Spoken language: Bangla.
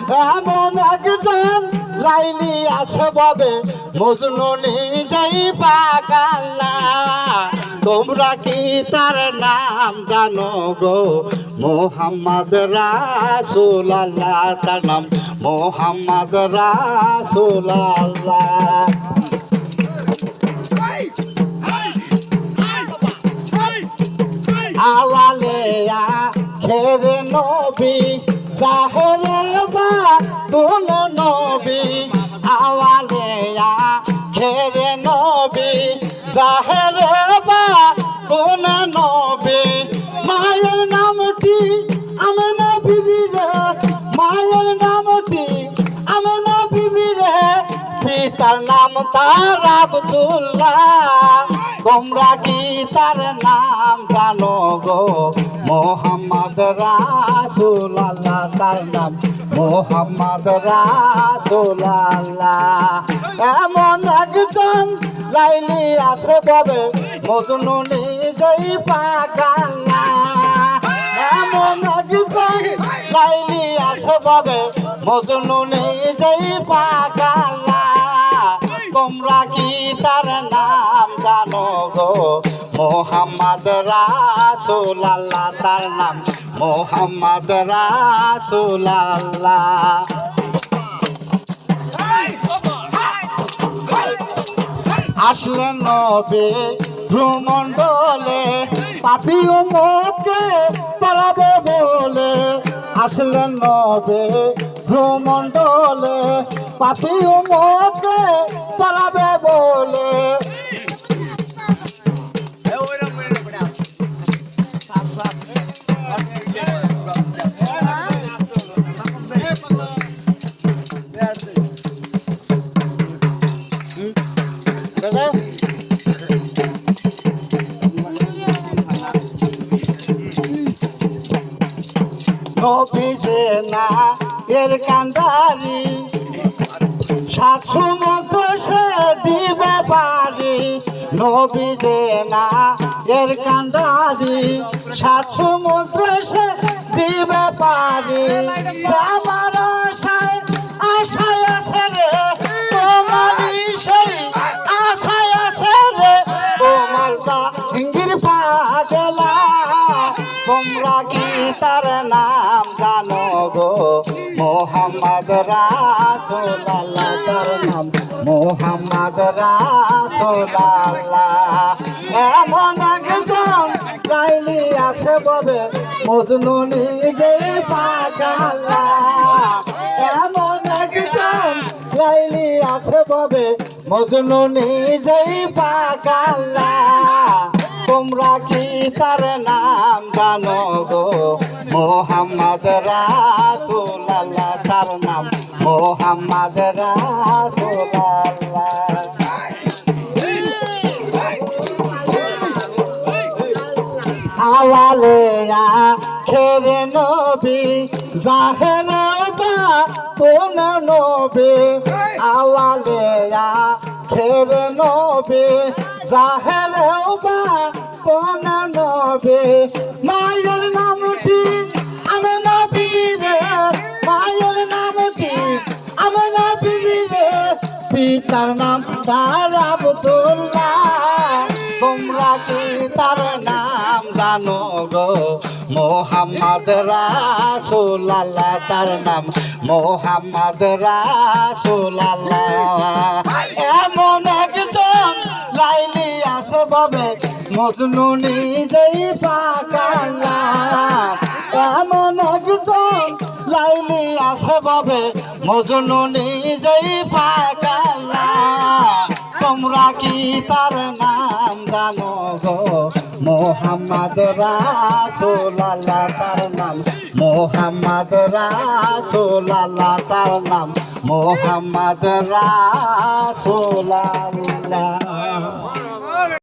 এমন একজন লাইলি আছে ববে মজনু নিজেই পাগল না। তোমরা কি তার নাম জানো গো? মোহাম্মদ রাসূলুল্লাহ, তার নাম মোহাম্মদ রাসূলুল্লাহ। আওয়ালে আখের নবী জাহেরে বাতুল নবী, আওয়ালে আখের নবী জাহেরে বাতুল নবী। মায়ের নামটি আমেনা বিবি রে, মায়ের নামটি আমেনা বিবি রে, পিতার নাম তার আব্দুল্লাহ। তোমরা কি তার নাম জানো গো? মোহাম্মদ রাসূলুল্লাহ, তার নাম মোহাম্মদ রাসূলুল্লাহ। এমন একজন লাইলি আছে ববে মজনু নিজেই পাগল না। এমন একজন লাইলি আছে ববে মজনু নিজেই পাগল না। তোমরা কি তার নাম জানো গো? মোহাম্মদ রাসূলুল্লাহ, তার নাম মোহাম্মদ রাসূলুল্লাহ। আসলেন নবী ভ্রমণ্ডলে পাপী উম্মতকে পড়াবে বলে। আসলেন নবী ভ্রমণ্ডলে পাপী উম্মতকে পড়াবে বলে। নবী যে না এর কান্ডারি, সাত সমুদ্র সে দিবে পারি। নবী যে না এর কান্ডারি, সাত সমুদ্র সে দিবে পারি। আমার আশায় আশায় আছে রে, তোমারই সেই আশায় আছে রে, তোমার জাহাঙ্গীর পাগলা। তোমরা কি তার নাম জানো গো? মোহাম্মদ রাসূলুল্লাহ, তার নাম মোহাম্মদ রাসূলুল্লাহ। এমন একজন লাইলি আছে ববে মজনু নিজেই পাগল না। এমন একজন লাইলি আছে ববে মজনু নিজেই পাগল না। তোমরা কি তার নাম জানো গো? মোহাম্মদ রাসূলুল্লাহ, তার নাম মোহাম্মদ রাসূলুল্লাহ। আওয়ালে আখের নবী জাহেরে বাতুল নবী, আওয়ালে আখের নবী জাহেরে বাতুল নবী। মায়ের নামটি আমেনা বিবি রে, মায়ের নামটি আমেনা বিবি রে, পিতার নাম তার আব্দুল্লাহ। তোমরা কি তার নাম জানো গো? মোহাম্মদ রাসূলুল্লাহ, তার নাম মোহাম্মদ রাসূলুল্লাহ। এমন একজন লাইলি আছে ববে মজনু নিজেই পাগল না। এমন একজন লাইলি আছে ববে মজনু নিজেই পাগল না। তোমরা কি তার নাম জানো গো? মোহাম্মদ রাসূলুল্লাহ, তার নাম মোহাম্মদ রাসূলুল্লাহ, তার নাম মোহাম্মদ রাসূলুল্লাহ।